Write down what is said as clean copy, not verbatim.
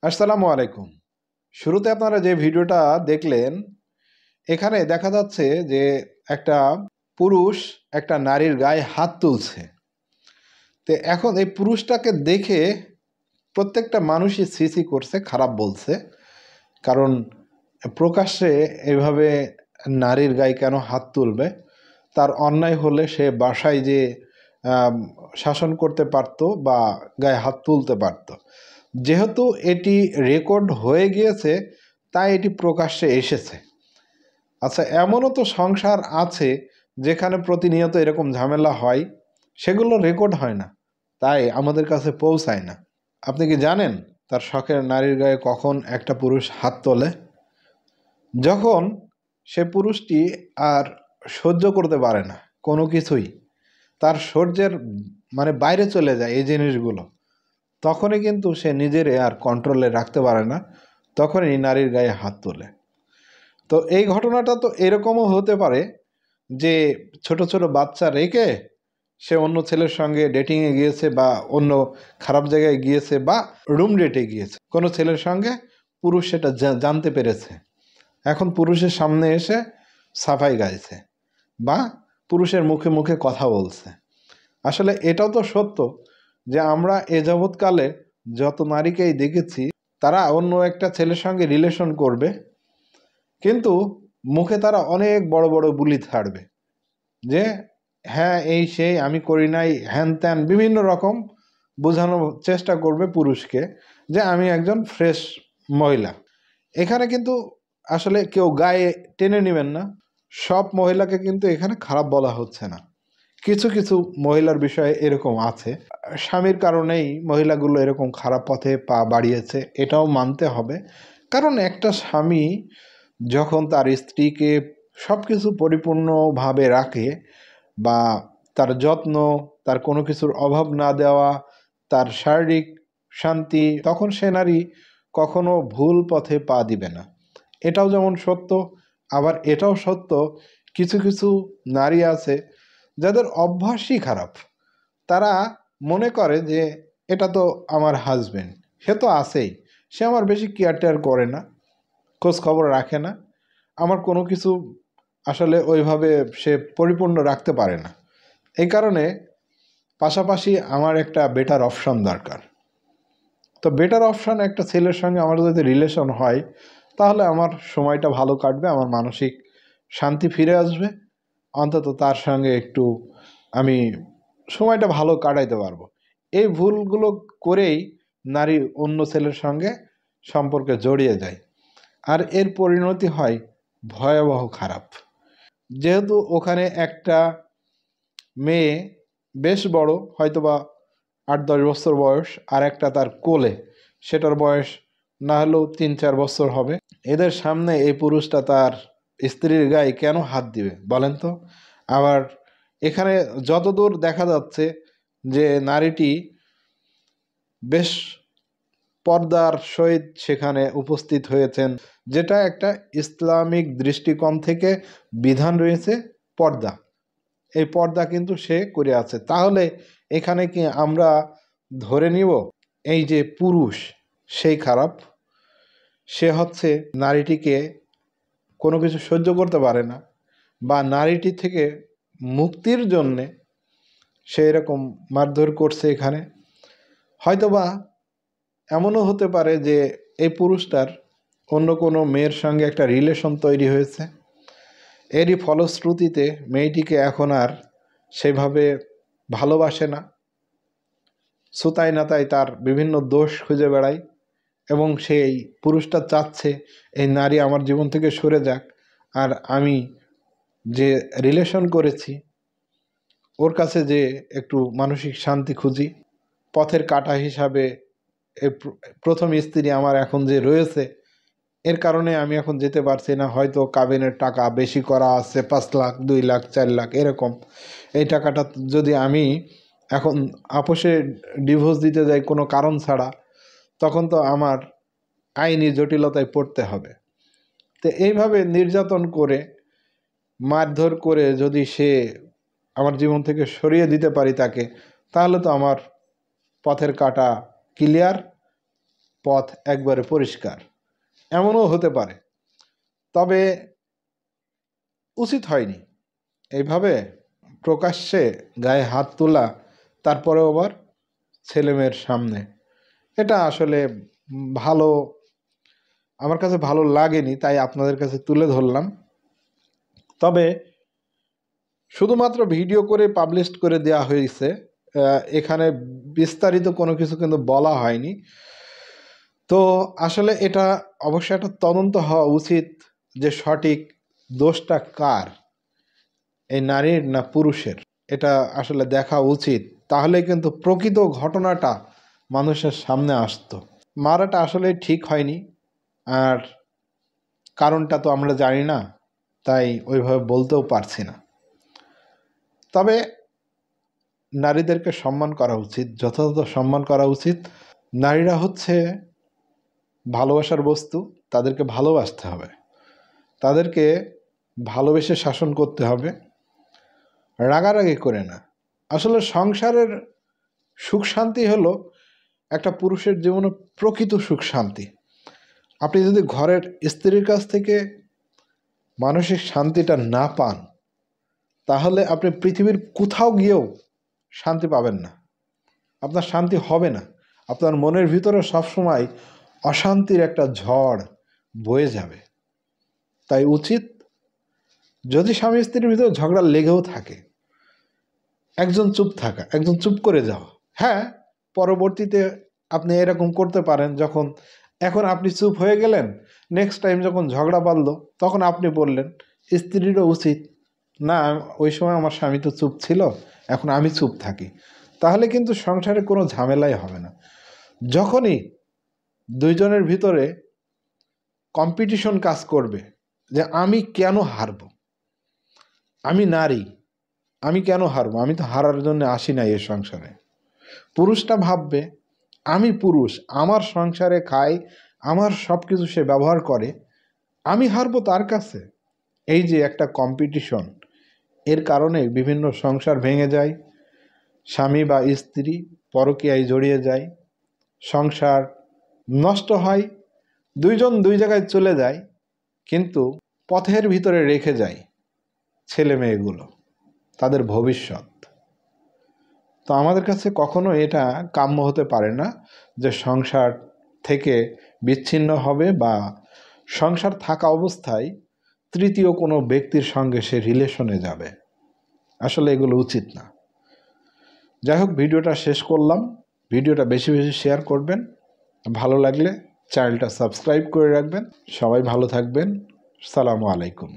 আসসালামু আলাইকুম। শুরুতে আপনারা যে ভিডিওটা দেখলেন, এখানে দেখা যাচ্ছে যে একটা পুরুষ একটা নারীর গায়ে হাত তুলছে। তো এখন এই পুরুষটাকে দেখে প্রত্যেকটা মানুষই ছি করছে, খারাপ বলছে। কারণ প্রকাশ্যে এভাবে নারীর গায়ে কেন হাত তুলবে? তার অন্যায় হলে সে বাসায় যেয়ে আম শাসন করতে পারত বা গায়ে হাত তুলতে পারত। যেহেতু এটি রেকর্ড হয়ে গিয়েছে, তাই এটি প্রকাশ্যে এসেছে। আচ্ছা, এমনও তো সংসার আছে যেখানে প্রতিনিয়ত এরকম ঝামেলা হয়, সেগুলো রেকর্ড হয় না, তাই আমাদের কাছে পৌঁছায় না। আপনি কি জানেন তার শখের নারীর গায়ে কখন একটা পুরুষ হাত তোলে? যখন সে পুরুষটি আর সহ্য করতে পারে না কোনো কিছুই, তার সহ্যের বাইরে চলে যায় এই জিনিসগুলো, তখনই কিন্তু সে নিজেরে আর কন্ট্রোলে রাখতে পারে না, তখনই নারীর গায়ে হাত তোলে। তো এই ঘটনাটা তো এরকমও হতে পারে যে ছোট ছোট বাচ্চা রেখে সে অন্য ছেলের সঙ্গে ডেটিংয়ে গিয়েছে বা অন্য খারাপ জায়গায় গিয়েছে বা রুম ডেটে গিয়েছে কোনো ছেলের সঙ্গে, পুরুষ সেটা জানতে পেরেছে, এখন পুরুষের সামনে এসে সাফাই গাইছে বা পুরুষের মুখে মুখে কথা বলছে। আসলে এটাও তো সত্য যে আমরা এ যাবৎকালে যত নারীকেই দেখেছি, তারা অন্য একটা ছেলের সঙ্গে রিলেশন করবে, কিন্তু মুখে তারা অনেক বড় বড় বুলি ছাড়বে যে হ্যাঁ এই সেই আমি করি নাই, হ্যান ত্যান বিভিন্ন রকম বোঝানোর চেষ্টা করবে পুরুষকে যে আমি একজন ফ্রেশ মহিলা। এখানে কিন্তু আসলে কেউ গায়ে টেনে নেবেন না, সব মহিলাকে কিন্তু এখানে খারাপ বলা হচ্ছে না। কিছু কিছু মহিলার বিষয়ে এরকম আছে, স্বামীর কারণেই মহিলাগুলো এরকম খারাপ পথে পা বাড়িয়েছে, এটাও মানতে হবে। কারণ একটা স্বামী যখন তার স্ত্রীকে সব কিছু পরিপূর্ণভাবে রাখে বা তার যত্ন, তার কোনো কিছুর অভাব না দেওয়া, তার শারীরিক শান্তি, তখন সে নারী কখনো ভুল পথে পা দিবে না। এটাও যেমন সত্য, আবার এটাও সত্য কিছু কিছু নারী আছে যাদের অভ্যাসই খারাপ। তারা মনে করে যে এটা তো আমার হাজবেন্ড, সে তো আছেই, সে আমার বেশি কেয়ার টেয়ার করে না, খোঁজ খবর রাখে না, আমার কোনো কিছু আসলে ওইভাবে সে পরিপূর্ণ রাখতে পারে না। এই কারণে পাশাপাশি আমার একটা বেটার অপশন দরকার। তো বেটার অপশন একটা ছেলের সঙ্গে আমার যদি রিলেশন হয়, তাহলে আমার সময়টা ভালো কাটবে, আমার মানসিক শান্তি ফিরে আসবে, অন্তত তার সঙ্গে একটু আমি সময়টা ভালো কাটাইতে পারবো। এই ভুলগুলো করেই নারী অন্য ছেলের সঙ্গে সম্পর্কে জড়িয়ে যায়, আর এর পরিণতি হয় ভয়াবহ খারাপ। যেহেতু ওখানে একটা মেয়ে বেশ বড়, হয়তোবা 8-10 বছর বয়স, আর একটা তার কোলে, সেটার বয়স না হলেও 3-4 বছর হবে। এদের সামনে এই পুরুষটা তার স্ত্রীর গায়ে কেন হাত দিবে বলেন তো? আবার এখানে যতদূর দেখা যাচ্ছে যে নারীটি বেশ পর্দার সহিত সেখানে উপস্থিত হয়েছেন, যেটা একটা ইসলামিক দৃষ্টিকোণ থেকে বিধান রয়েছে পর্দা। এই পর্দা কিন্তু সে করে আছে। তাহলে এখানে কি আমরা ধরে নিব এই যে পুরুষ সেই খারাপ? সে হচ্ছে নারীটিকে কোনো কিছু সহ্য করতে পারে না, বা নারীটি থেকে মুক্তির জন্যে সে এরকম মারধর করছে এখানে। হয়তোবা এমনও হতে পারে যে এই পুরুষটার অন্য কোনো মেয়ের সঙ্গে একটা রিলেশন তৈরি হয়েছে, এরই ফলশ্রুতিতে মেয়েটিকে এখন আর সেভাবে ভালোবাসে না, সুতায় নাতায় তার বিভিন্ন দোষ খুঁজে বেড়ায়, এবং সেই পুরুষটা চাচ্ছে এই নারী আমার জীবন থেকে সরে যাক, আর আমি যে রিলেশন করেছি ওর কাছে যে একটু মানসিক শান্তি খুঁজি। পথের কাঁটা হিসাবে এই প্রথম স্ত্রী আমার এখন যে রয়েছে, এর কারণে আমি এখন যেতে পারছি না, হয়তো কাবিনের টাকা বেশি করা আছে, 5 লাখ 2 লাখ 4 লাখ এরকম। এই টাকাটা যদি আমি এখন আপোষে ডিভোর্স দিতে যাই কোনো কারণ ছাড়া, তখন তো আমার আইনি জটিলতায় পড়তে হবে। তো এইভাবে নির্যাতন করে মারধর করে যদি সে আমার জীবন থেকে সরিয়ে দিতে পারি তাকে, তাহলে তো আমার পথের কাঁটা ক্লিয়ার, পথ একবারে পরিষ্কার, এমনও হতে পারে। তবে উচিত হয়নি এইভাবে প্রকাশ্যে গায়ে হাত তোলা, তারপরেও আবার ছেলেমেয়ের সামনে। এটা আসলে ভালো, আমার কাছে ভালো লাগেনি, তাই আপনাদের কাছে তুলে ধরলাম। তবে শুধুমাত্র ভিডিও করে পাবলিশ করে দেওয়া হয়েছে, এখানে বিস্তারিত কোনো কিছু কিন্তু বলা হয়নি। তো আসলে এটা অবশ্যই একটা তদন্ত হওয়া উচিত যে সঠিক দোষটা কার, এই নারীর না পুরুষের, এটা আসলে দেখা উচিত। তাহলে কিন্তু প্রকৃত ঘটনাটা মানুষের সামনে আসতো। মারাটা আসলে ঠিক হয়নি, আর কারণটা তো আমরা জানি না, তাই ওইভাবে বলতেও পারছি না। তবে নারীদেরকে সম্মান করা উচিত, যথাযথ সম্মান করা উচিত। নারীরা হচ্ছে ভালোবাসার বস্তু, তাদেরকে ভালোবাসতে হবে, তাদেরকে ভালোবেসে শাসন করতে হবে, রাগারাগি করে না। আসলে সংসারের সুখ শান্তি হলো একটা পুরুষের জীবনে প্রকৃত সুখ শান্তি। আপনি যদি ঘরের স্ত্রীর কাছ থেকে মানসিক শান্তিটা না পান, তাহলে আপনি পৃথিবীর কোথাও গিয়েও শান্তি পাবেন না, আপনার শান্তি হবে না। আপনার মনের ভিতরে সবসময় অশান্তির একটা ঝড় বয়ে যাবে। তাই উচিত, যদি স্বামী স্ত্রীর ভিতরে ঝগড়া লেগেও থাকে, একজন চুপ থাকা, একজন চুপ করে যাওয়া। হ্যাঁ, পরবর্তীতে আপনি এরকম করতে পারেন, যখন এখন আপনি চুপ হয়ে গেলেন, নেক্সট টাইম যখন ঝগড়া বাঁধলো তখন আপনি বললেন, স্ত্রীরও উচিত, না ওই সময় আমার স্বামী তো চুপ ছিল, এখন আমি চুপ থাকি। তাহলে কিন্তু সংসারে কোনো ঝামেলাই হবে না। যখনই দুইজনের ভিতরে কম্পিটিশন কাজ করবে যে আমি কেন হারব, আমি নারী, আমি কেন হারবো, আমি তো হারার জন্য আসি না এই সংসারে। পুরুষটা ভাববে আমি পুরুষ, আমার সংসারে খাই, আমার সব কিছু সে ব্যবহার করে, আমি হারবো তার কাছে। এই যে একটা কম্পিটিশন, এর কারণে বিভিন্ন সংসার ভেঙে যায়, স্বামী বা স্ত্রী পরকীয়ায় জড়িয়ে যায়, সংসার নষ্ট হয়, দুইজন দুই জায়গায় চলে যায়, কিন্তু পথের ভিতরে রেখে যায় ছেলে মেয়েগুলো, তাদের ভবিষ্যৎ। তো আমাদের কাছে কখনো এটা কাম্য হতে পারে না যে সংসার থেকে বিচ্ছিন্ন হবে বা সংসার থাকা অবস্থায় তৃতীয় কোনো ব্যক্তির সঙ্গে সে রিলেশনে যাবে। আসলে এগুলো উচিত না। যাই হোক, ভিডিওটা শেষ করলাম। ভিডিওটা বেশি বেশি শেয়ার করবেন, ভালো লাগলে চ্যানেলটা সাবস্ক্রাইব করে রাখবেন। সবাই ভালো থাকবেন। আসসালামু আলাইকুম।